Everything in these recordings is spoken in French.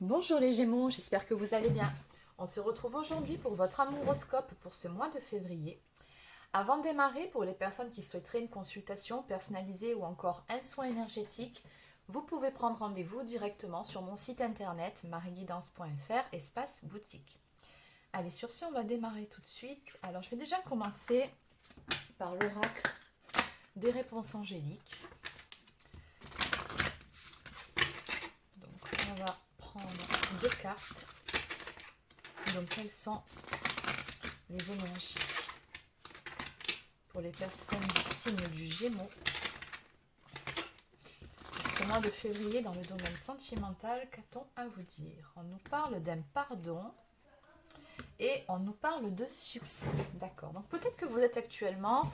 Bonjour les Gémeaux, j'espère que vous allez bien. On se retrouve aujourd'hui pour votre amouroscope pour ce mois de février. Avant de démarrer, pour les personnes qui souhaiteraient une consultation personnalisée ou encore un soin énergétique, vous pouvez prendre rendez-vous directement sur mon site internet marieguidance.fr espace boutique. Allez, sur ce, on va démarrer tout de suite. Alors, je vais déjà commencer par l'oracle des réponses angéliques. Donc, on va prendre deux cartes. Donc, quelles sont les énergies pour les personnes du signe du Gémeaux pour ce mois de février dans le domaine sentimental? Qu'a-t-on à vous dire? On nous parle d'un pardon et on nous parle de succès. D'accord. Donc, peut-être que vous êtes actuellement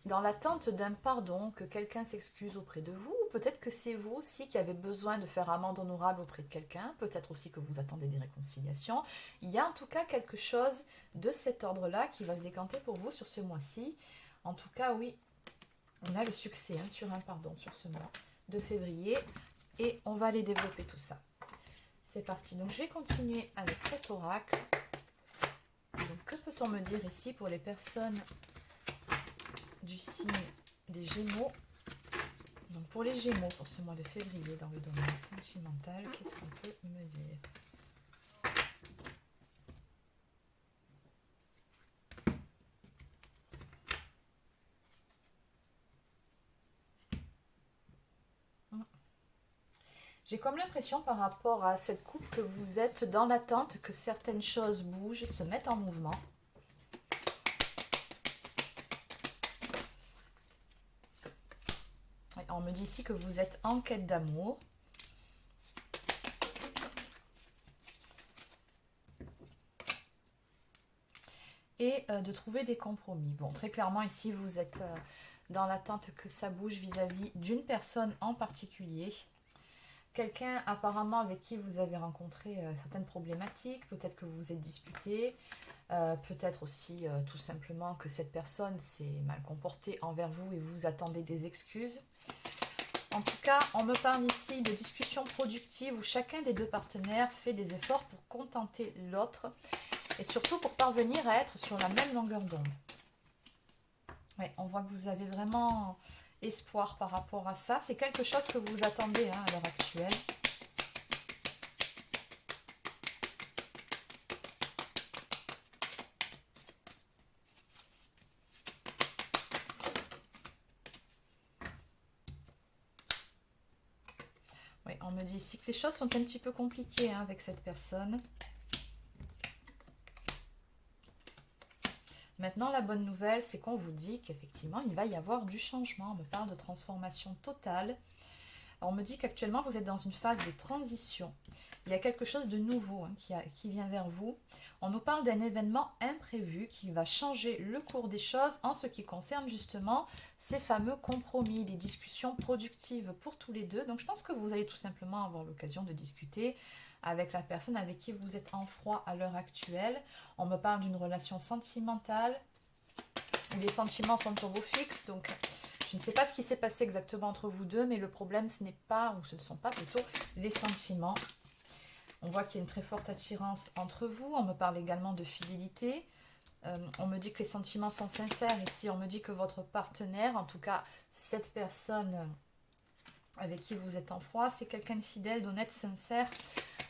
dans l'attente d'un pardon, que quelqu'un s'excuse auprès de vous, ou peut-être que c'est vous aussi qui avez besoin de faire amende honorable auprès de quelqu'un, peut-être aussi que vous attendez des réconciliations. Il y a en tout cas quelque chose de cet ordre-là qui va se décanter pour vous sur ce mois-ci. En tout cas, oui, on a le succès sur un pardon sur ce mois de février et on va aller développer tout ça. C'est parti. Donc, je vais continuer avec cet oracle. Donc, que peut-on me dire ici pour les personnes du signe des Gémeaux? Donc pour les Gémeaux, pour ce mois de février, dans le domaine sentimental, qu'est-ce qu'on peut me dire? J'ai comme l'impression par rapport à cette coupe que vous êtes dans l'attente que certaines choses bougent, se mettent en mouvement. On me dit ici que vous êtes en quête d'amour. Et de trouver des compromis. Bon, très clairement ici, vous êtes dans l'attente que ça bouge vis-à-vis d'une personne en particulier. Quelqu'un apparemment avec qui vous avez rencontré certaines problématiques, peut-être que vous vous êtes disputé, peut-être aussi tout simplement que cette personne s'est mal comportée envers vous et vous attendez des excuses. En tout cas, on me parle ici de discussions productives où chacun des deux partenaires fait des efforts pour contenter l'autre et surtout pour parvenir à être sur la même longueur d'onde. Ouais, on voit que vous avez vraiment espoir par rapport à ça. C'est quelque chose que vous attendez à l'heure actuelle. Oui, on me dit ici que les choses sont un petit peu compliquées avec cette personne. Maintenant, la bonne nouvelle, c'est qu'on vous dit qu'effectivement, il va y avoir du changement. On me parle de transformation totale. On me dit qu'actuellement, vous êtes dans une phase de transition. Il y a quelque chose de nouveau qui vient vers vous. On nous parle d'un événement imprévu qui va changer le cours des choses en ce qui concerne justement ces fameux compromis, des discussions productives pour tous les deux. Donc, je pense que vous allez tout simplement avoir l'occasion de discuter avec la personne avec qui vous êtes en froid à l'heure actuelle. On me parle d'une relation sentimentale. Les sentiments sont turbo fixes, donc je ne sais pas ce qui s'est passé exactement entre vous deux, mais le problème ce n'est pas, ou ce ne sont pas plutôt les sentiments. On voit qu'il y a une très forte attirance entre vous. On me parle également de fidélité. On me dit que les sentiments sont sincères. Ici, on me dit que votre partenaire, en tout cas cette personne avec qui vous êtes en froid, c'est quelqu'un de fidèle, d'honnête, sincère.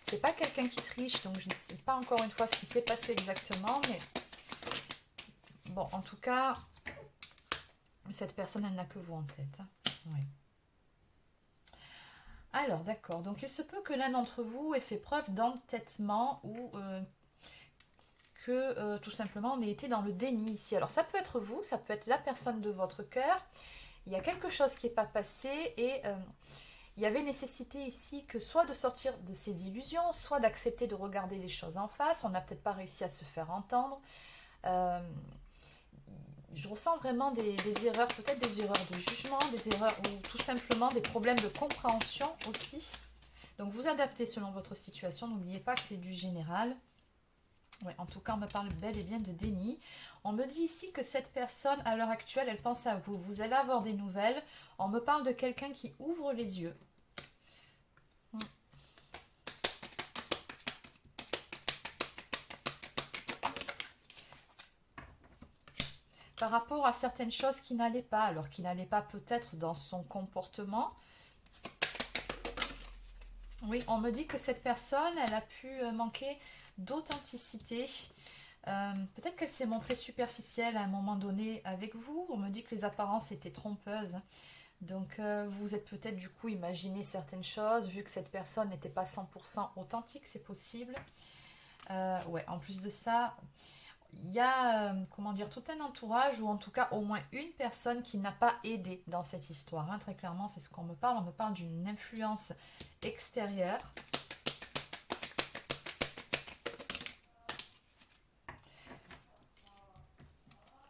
C'est pas quelqu'un qui triche, donc je ne sais pas encore une fois ce qui s'est passé exactement, mais bon, en tout cas, cette personne, elle n'a que vous en tête. Oui. Alors, d'accord. Donc, il se peut que l'un d'entre vous ait fait preuve d'entêtement ou que tout simplement on ait été dans le déni ici. Alors, ça peut être vous, ça peut être la personne de votre cœur. Il y a quelque chose qui n'est pas passé et il y avait nécessité ici que soit de sortir de ses illusions, soit d'accepter de regarder les choses en face. On n'a peut-être pas réussi à se faire entendre. Je ressens vraiment des erreurs, peut-être des erreurs de jugement, des erreurs ou tout simplement des problèmes de compréhension aussi. Donc vous adaptez selon votre situation, n'oubliez pas que c'est du général. Ouais, en tout cas, on me parle bel et bien de déni. On me dit ici que cette personne, à l'heure actuelle, elle pense à vous. Vous allez avoir des nouvelles. On me parle de quelqu'un qui ouvre les yeux. par rapport à certaines choses qui n'allaient pas, alors qui n'allaient pas peut-être dans son comportement. Oui, on me dit que cette personne, elle a pu manquer d'authenticité. Peut-être qu'elle s'est montrée superficielle à un moment donné avec vous. On me dit que les apparences étaient trompeuses. Donc vous êtes peut-être du coup imaginé certaines choses, vu que cette personne n'était pas 100% authentique, c'est possible. Ouais, en plus de ça, il y a, comment dire, tout un entourage, ou en tout cas au moins une personne qui n'a pas aidé dans cette histoire, hein. Très clairement, c'est ce qu'on me parle. On me parle d'une influence extérieure.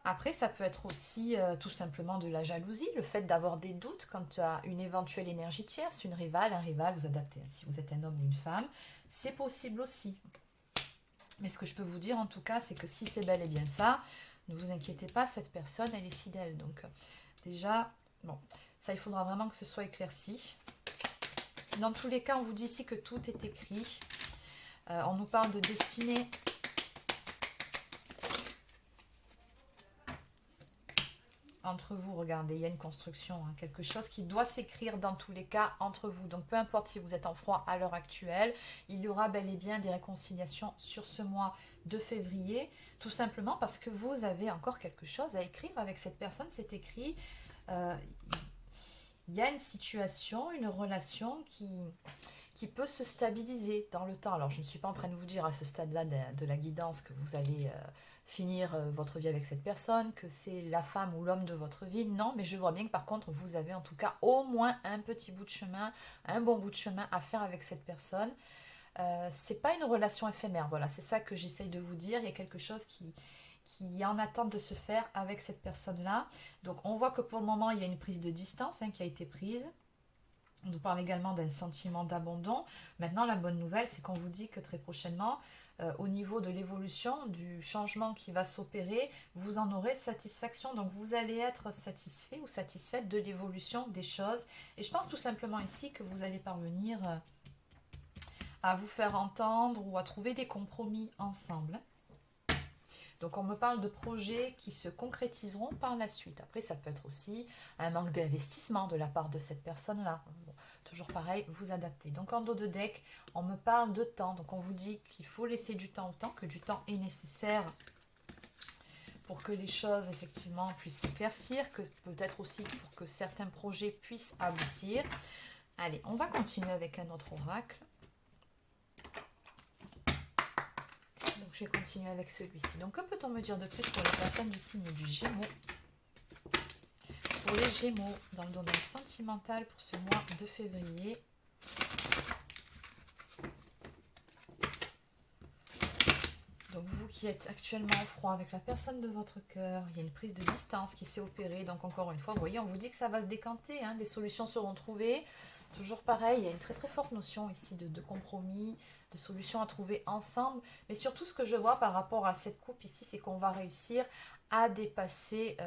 Après, ça peut être aussi tout simplement de la jalousie, le fait d'avoir des doutes quant à une éventuelle énergie tierce, une rivale, un rival, vous adaptez. Si vous êtes un homme ou une femme, c'est possible aussi. Mais ce que je peux vous dire en tout cas, c'est que si c'est bel et bien ça, ne vous inquiétez pas, cette personne, elle est fidèle. Donc déjà, bon, ça, il faudra vraiment que ce soit éclairci. Dans tous les cas, on vous dit ici que tout est écrit. On nous parle de destinée. Entre vous, regardez, il y a une construction, hein, quelque chose qui doit s'écrire dans tous les cas entre vous. Donc peu importe si vous êtes en froid à l'heure actuelle, il y aura bel et bien des réconciliations sur ce mois de février, tout simplement parce que vous avez encore quelque chose à écrire avec cette personne. C'est écrit, il y a une situation, une relation qui peut se stabiliser dans le temps. Alors je ne suis pas en train de vous dire à ce stade-là de la guidance que vous allez finir votre vie avec cette personne, que c'est la femme ou l'homme de votre vie. Non, mais je vois bien que par contre, vous avez en tout cas au moins un petit bout de chemin, un bon bout de chemin à faire avec cette personne. C'est pas une relation éphémère, voilà, c'est ça que j'essaye de vous dire. Il y a quelque chose qui est en attente de se faire avec cette personne-là. Donc on voit que pour le moment, il y a une prise de distance, hein, qui a été prise. On nous parle également d'un sentiment d'abandon. Maintenant, la bonne nouvelle, c'est qu'on vous dit que très prochainement, au niveau de l'évolution, du changement qui va s'opérer, vous en aurez satisfaction. Donc, vous allez être satisfait ou satisfaite de l'évolution des choses. Et je pense tout simplement ici que vous allez parvenir à vous faire entendre ou à trouver des compromis ensemble. Donc on me parle de projets qui se concrétiseront par la suite. Après, ça peut être aussi un manque d'investissement de la part de cette personne-là. Bon, toujours pareil, vous adaptez. Donc en dos de deck, on me parle de temps. Donc on vous dit qu'il faut laisser du temps au temps, que du temps est nécessaire pour que les choses effectivement puissent s'éclaircir, que peut-être aussi pour que certains projets puissent aboutir. Allez, on va continuer avec un autre oracle. Donc je vais continuer avec celui-ci. Donc que peut-on me dire de plus pour les personnes du signe du Gémeaux? Pour les Gémeaux, dans le domaine sentimental pour ce mois de février. Donc vous qui êtes actuellement en froid avec la personne de votre cœur, il y a une prise de distance qui s'est opérée. Donc encore une fois, vous voyez, on vous dit que ça va se décanter, hein, des solutions seront trouvées. Toujours pareil, il y a une très très forte notion ici de compromis, de solutions à trouver ensemble. Mais surtout, ce que je vois par rapport à cette coupe ici, c'est qu'on va réussir à dépasser,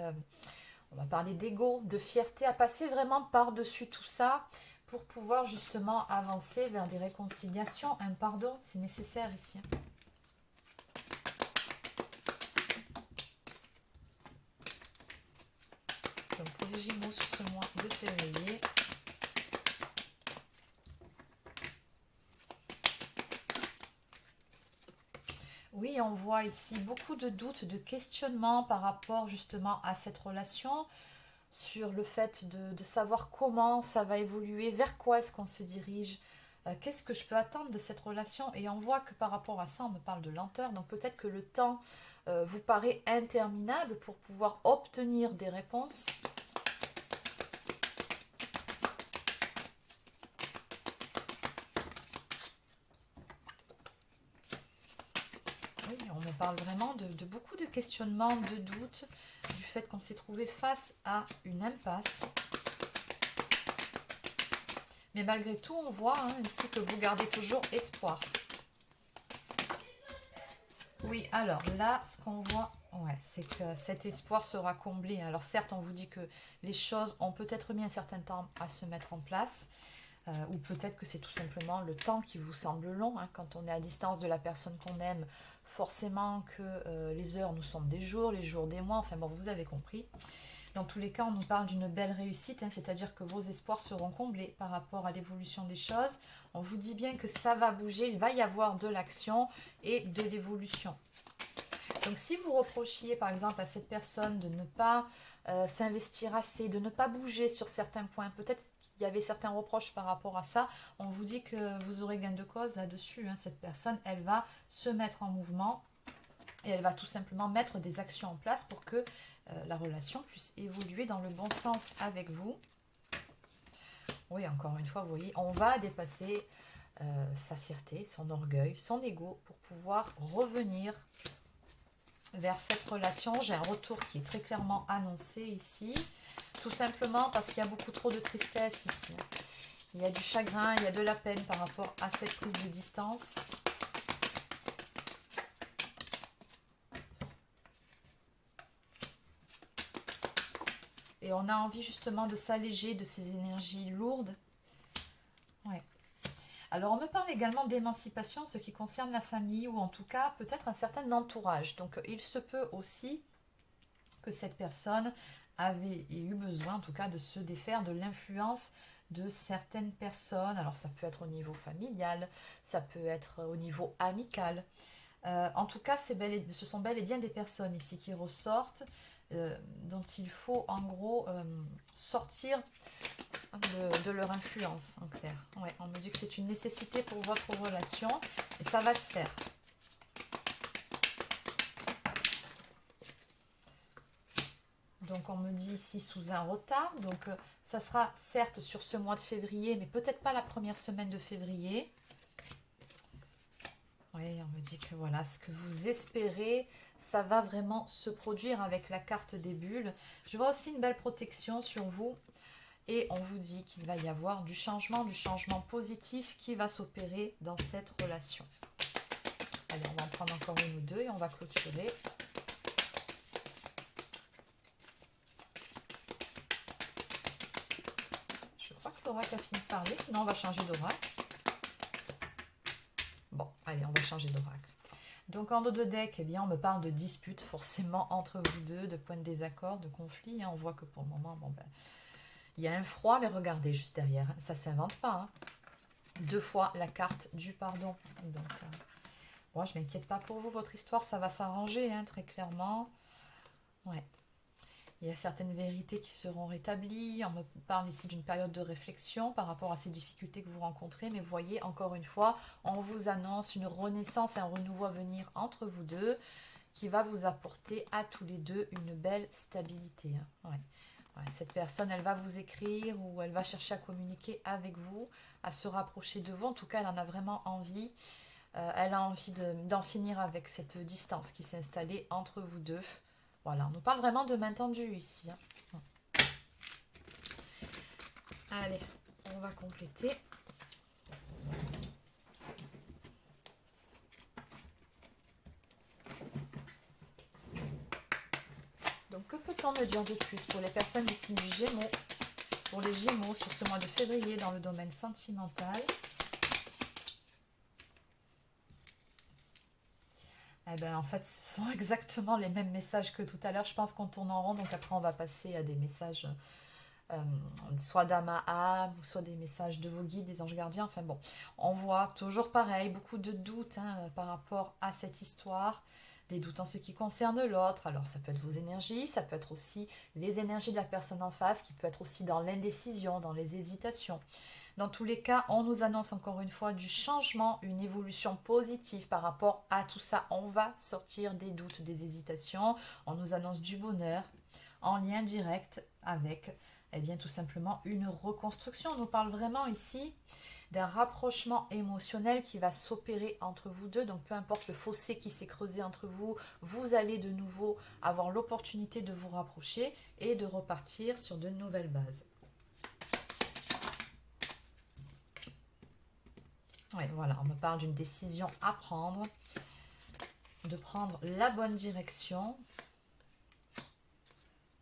on va parler d'ego, de fierté, à passer vraiment par-dessus tout ça pour pouvoir justement avancer vers des réconciliations. Un pardon, c'est nécessaire ici. Donc pour les Gémeaux sur ce mois de février. Oui, on voit ici beaucoup de doutes, de questionnements par rapport justement à cette relation, sur le fait de savoir comment ça va évoluer, vers quoi est-ce qu'on se dirige, qu'est-ce que je peux attendre de cette relation. Et on voit que par rapport à ça, on me parle de lenteur, donc peut-être que le temps vous paraît interminable pour pouvoir obtenir des réponses. Oui, on me parle vraiment de beaucoup de questionnements, de doutes, du fait qu'on s'est trouvé face à une impasse. Mais malgré tout, on voit ici que vous gardez toujours espoir. Oui, alors là, ce qu'on voit, ouais, c'est que cet espoir sera comblé. Alors certes, on vous dit que les choses ont peut-être mis un certain temps à se mettre en place. ou peut-être que c'est tout simplement le temps qui vous semble long, hein. Quand on est à distance de la personne qu'on aime, forcément que les heures nous semblent des jours, les jours des mois, enfin bon, vous avez compris. Dans tous les cas, on nous parle d'une belle réussite, hein, c'est-à-dire que vos espoirs seront comblés par rapport à l'évolution des choses. On vous dit bien que ça va bouger, il va y avoir de l'action et de l'évolution. Donc si vous reprochiez par exemple à cette personne de ne pas s'investir assez, de ne pas bouger sur certains points, peut-être qu'il y avait certains reproches par rapport à ça, on vous dit que vous aurez gain de cause là-dessus, hein. Cette personne, elle va se mettre en mouvement et elle va tout simplement mettre des actions en place pour que la relation puisse évoluer dans le bon sens avec vous. Oui, encore une fois, vous voyez, on va dépasser sa fierté, son orgueil, son ego pour pouvoir revenir vers cette relation. J'ai un retour qui est très clairement annoncé ici, tout simplement parce qu'il y a beaucoup trop de tristesse ici. Il y a du chagrin, il y a de la peine par rapport à cette prise de distance. Et on a envie justement de s'alléger de ces énergies lourdes. Ouais. Alors, on me parle également d'émancipation, ce qui concerne la famille, ou en tout cas, peut-être un certain entourage. Donc, il se peut aussi que cette personne avait eu besoin, en tout cas, de se défaire de l'influence de certaines personnes. Alors, ça peut être au niveau familial, ça peut être au niveau amical. En tout cas, ce sont bel et bien des personnes ici qui ressortent, dont il faut en gros sortir de leur influence, en clair. Ouais, on me dit que c'est une nécessité pour votre relation et ça va se faire. Donc on me dit ici sous un retard, donc ça sera certes sur ce mois de février, mais peut-être pas la première semaine de février. Oui, on me dit que voilà, ce que vous espérez, ça va vraiment se produire avec la carte des bulles. Je vois aussi une belle protection sur vous. Et on vous dit qu'il va y avoir du changement positif qui va s'opérer dans cette relation. Allez, on va en prendre encore une ou deux et on va clôturer. Je crois que l'oracle a fini de parler, sinon on va changer d'oracle. Bon, allez, on va changer d'oracle. Donc en dos de deck, eh bien, on me parle de dispute forcément entre vous deux, de points de désaccord, de conflit. On voit que pour le moment, bon ben, il y a un froid, mais regardez juste derrière, ça ne s'invente pas. Hein. 2 fois la carte du pardon. Donc, moi, je ne m'inquiète pas pour vous, votre histoire, ça va s'arranger, hein, très clairement. Ouais. Il y a certaines vérités qui seront rétablies. On me parle ici d'une période de réflexion par rapport à ces difficultés que vous rencontrez. Mais vous voyez, encore une fois, on vous annonce une renaissance, un renouveau à venir entre vous deux qui va vous apporter à tous les deux une belle stabilité. Hein. Ouais. Ouais, cette personne, elle va vous écrire ou elle va chercher à communiquer avec vous, à se rapprocher de vous. En tout cas, elle en a vraiment envie. Elle a envie d'en finir avec cette distance qui s'est installée entre vous deux. Voilà, on nous parle vraiment de main tendue ici. Hein. Allez, on va compléter. Donc, que peut-on me dire de plus pour les personnes du signe Gémeaux, pour les Gémeaux sur ce mois de février dans le domaine sentimental? Eh ben, en fait, ce sont exactement les mêmes messages que tout à l'heure. Je pense qu'on tourne en rond, donc après on va passer à des messages soit d'Ama, soit des messages de vos guides, des anges gardiens. Enfin bon, on voit toujours pareil, beaucoup de doutes par rapport à cette histoire. Des doutes en ce qui concerne l'autre. Alors ça peut être vos énergies, ça peut être aussi les énergies de la personne en face, qui peut être aussi dans l'indécision, dans les hésitations. Dans tous les cas, on nous annonce encore une fois du changement, une évolution positive par rapport à tout ça. On va sortir des doutes, des hésitations. On nous annonce du bonheur en lien direct avec, eh bien, tout simplement une reconstruction. On nous parle vraiment ici d'un rapprochement émotionnel qui va s'opérer entre vous deux. Donc peu importe le fossé qui s'est creusé entre vous, vous allez de nouveau avoir l'opportunité de vous rapprocher et de repartir sur de nouvelles bases. Oui, voilà, on me parle d'une décision à prendre, de prendre la bonne direction.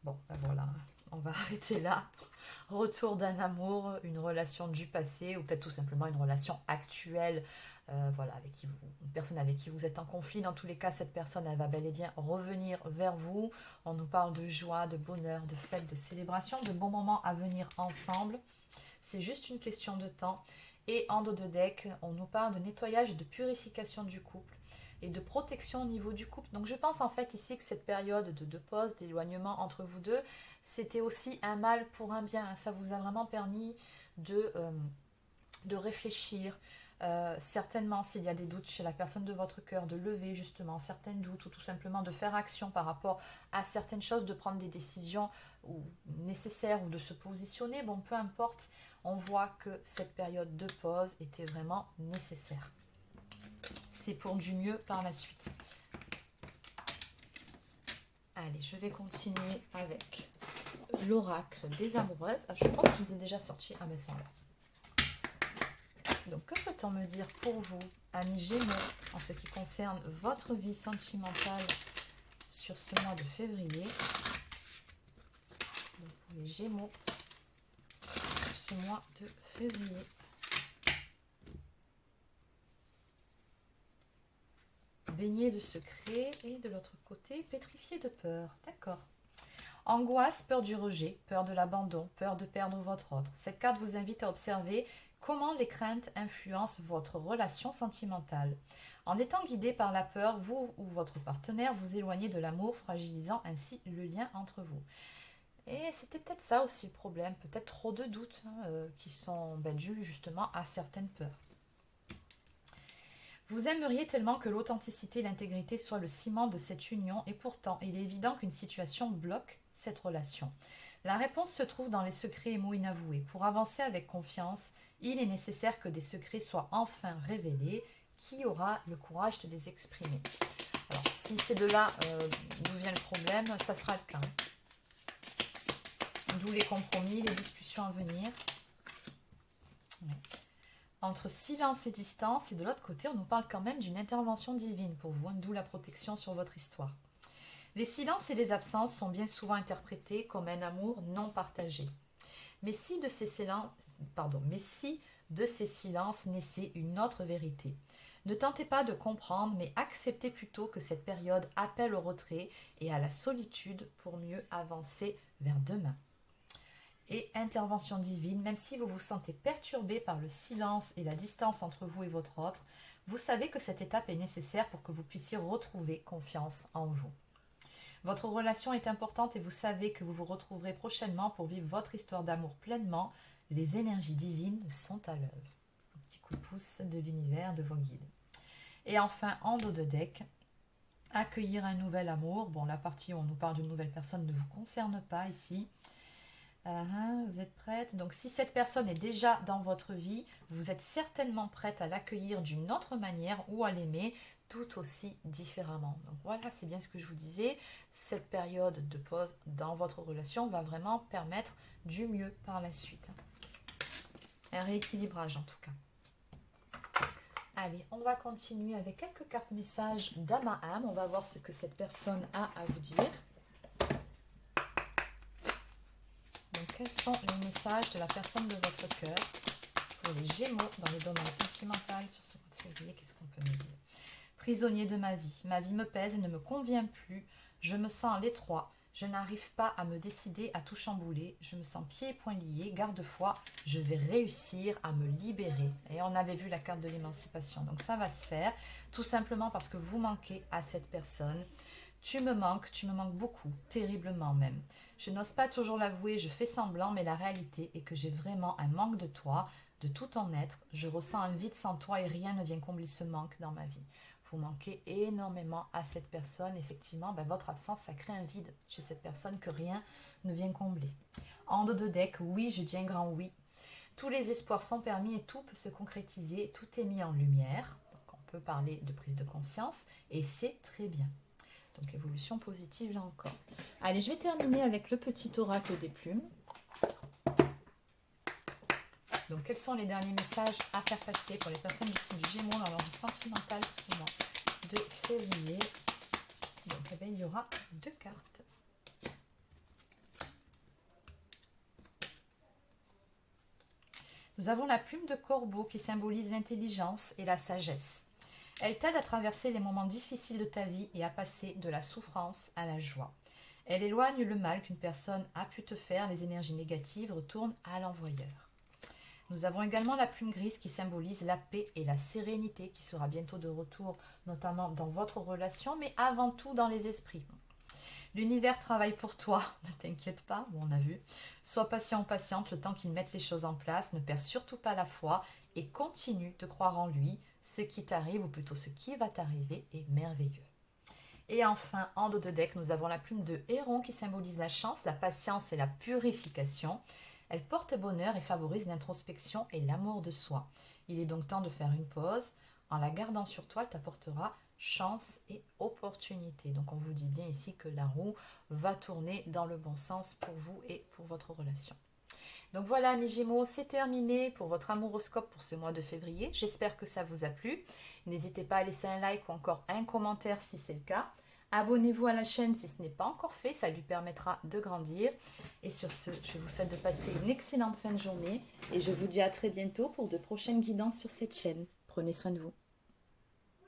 Bon, ben voilà, on va arrêter là. retour d'un amour, une relation du passé ou peut-être tout simplement une relation actuelle, voilà, avec qui une personne avec qui vous êtes en conflit. Dans tous les cas, cette personne, elle va bel et bien revenir vers vous. On nous parle de joie, de bonheur, de fête, de célébration, de bons moments à venir ensemble. C'est juste une question de temps. Et en dos de deck, on nous parle de nettoyage et de purification du couple et de protection au niveau du couple. Donc je pense en fait ici que cette période de pause, d'éloignement entre vous deux, c'était aussi un mal pour un bien. Ça vous a vraiment permis de réfléchir. Certainement, s'il y a des doutes chez la personne de votre cœur, de lever justement certains doutes ou tout simplement de faire action par rapport à certaines choses, de prendre des décisions nécessaires ou de se positionner. Bon, peu importe, on voit que cette période de pause était vraiment nécessaire. C'est pour du mieux par la suite. Allez, je vais continuer avec l'oracle des amoureuses. Ah, je crois que je les ai déjà sortis. Ah, mais c'est là. Donc, que peut-on me dire pour vous, amis Gémeaux, en ce qui concerne votre vie sentimentale sur ce mois de février? Donc, pour les Gémeaux, sur ce mois de février. Baigné de secrets et de l'autre côté, pétrifié de peur. D'accord. Angoisse, peur du rejet, peur de l'abandon, peur de perdre votre autre. Cette carte vous invite à observer comment les craintes influencent votre relation sentimentale. En étant guidé par la peur, vous ou votre partenaire vous éloignez de l'amour, fragilisant ainsi le lien entre vous. Et c'était peut-être ça aussi le problème, peut-être trop de doutes qui sont dus justement à certaines peurs. Vous aimeriez tellement que l'authenticité et l'intégrité soient le ciment de cette union et pourtant il est évident qu'une situation bloque cette relation. La réponse se trouve dans les secrets et mots inavoués. Pour avancer avec confiance, il est nécessaire que des secrets soient enfin révélés. Qui aura le courage de les exprimer? Alors si c'est de là d'où vient le problème, ça sera le cas. D'où les compromis, les discussions à venir. Ouais. Entre silence et distance, et de l'autre côté, on nous parle quand même d'une intervention divine pour vous, d'où la protection sur votre histoire. Les silences et les absences sont bien souvent interprétés comme un amour non partagé. Mais si de ces silences naissait une autre vérité. Ne tentez pas de comprendre, mais acceptez plutôt que cette période appelle au retrait et à la solitude pour mieux avancer vers demain. Et intervention divine, même si vous vous sentez perturbé par le silence et la distance entre vous et votre autre, vous savez que cette étape est nécessaire pour que vous puissiez retrouver confiance en vous. Votre relation est importante et vous savez que vous vous retrouverez prochainement pour vivre votre histoire d'amour pleinement. Les énergies divines sont à l'œuvre. Un petit coup de pouce de l'univers, de vos guides. Et enfin, en dos de deck, accueillir un nouvel amour. Bon, la partie où on nous parle d'une nouvelle personne ne vous concerne pas ici. Vous êtes prête? Donc si cette personne est déjà dans votre vie, vous êtes certainement prête à l'accueillir d'une autre manière ou à l'aimer tout aussi différemment. Donc voilà, c'est bien ce que je vous disais. Cette période de pause dans votre relation va vraiment permettre du mieux par la suite. Un rééquilibrage en tout cas. Allez, on va continuer avec quelques cartes messages d'âme à âme. On va voir ce que cette personne a à vous dire. Quels sont les messages de la personne de votre cœur pour les Gémeaux dans le domaine sentimental sur ce mois de février? Qu'est-ce qu'on peut me dire? Prisonnier de ma vie me pèse et ne me convient plus. Je me sens à l'étroit. Je n'arrive pas à me décider à tout chambouler. Je me sens pieds et poings liés. Garde-foi, je vais réussir à me libérer. Et on avait vu la carte de l'émancipation. Donc ça va se faire tout simplement parce que vous manquez à cette personne. Tu me manques beaucoup, terriblement même. Je n'ose pas toujours l'avouer, je fais semblant, mais la réalité est que j'ai vraiment un manque de toi, de tout ton être. Je ressens un vide sans toi et rien ne vient combler ce manque dans ma vie. Vous manquez énormément à cette personne. Effectivement, votre absence, ça crée un vide chez cette personne que rien ne vient combler. En dos de deck, oui, je dis un grand oui. Tous les espoirs sont permis et tout peut se concrétiser. Tout est mis en lumière. Donc, on peut parler de prise de conscience et c'est très bien. Donc évolution positive là encore. Allez, je vais terminer avec le petit oracle des plumes. Donc quels sont les derniers messages à faire passer pour les personnes du signe du Gémeaux dans leur vie sentimentale pour ce mois de février? Donc il y aura 2 cartes. Nous avons la plume de corbeau qui symbolise l'intelligence et la sagesse. Elle t'aide à traverser les moments difficiles de ta vie et à passer de la souffrance à la joie. Elle éloigne le mal qu'une personne a pu te faire, les énergies négatives retournent à l'envoyeur. Nous avons également la plume grise qui symbolise la paix et la sérénité qui sera bientôt de retour, notamment dans votre relation, mais avant tout dans les esprits. L'univers travaille pour toi, ne t'inquiète pas, bon, on a vu. Sois patient ou patiente le temps qu'il mette les choses en place, ne perds surtout pas la foi et continue de croire en lui. Ce qui t'arrive, ou plutôt ce qui va t'arriver, est merveilleux. Et enfin, en dos de deck, nous avons la plume de héron qui symbolise la chance, la patience et la purification. Elle porte bonheur et favorise l'introspection et l'amour de soi. Il est donc temps de faire une pause. En la gardant sur toi, elle t'apportera chance et opportunité. Donc on vous dit bien ici que la roue va tourner dans le bon sens pour vous et pour votre relation. Donc voilà mes Gémeaux, c'est terminé pour votre amouroscope pour ce mois de février. J'espère que ça vous a plu. N'hésitez pas à laisser un like ou encore un commentaire si c'est le cas. Abonnez-vous à la chaîne si ce n'est pas encore fait, ça lui permettra de grandir. Et sur ce, je vous souhaite de passer une excellente fin de journée et je vous dis à très bientôt pour de prochaines guidances sur cette chaîne. Prenez soin de vous.